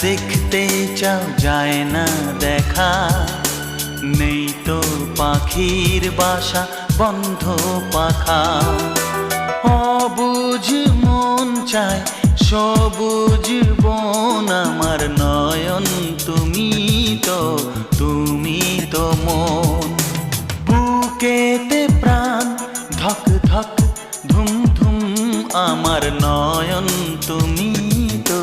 দেখতে চাও যায় না দেখা, নেই তো পাখির বাসা বন্ধ পাখা। অবুঝ মন চায় সবুজ বন, আমার নয়ন তুমি তো মন। বুকেতে প্রাণ ধক ধক ধুম ধুম, আমার নয়ন তুমি তো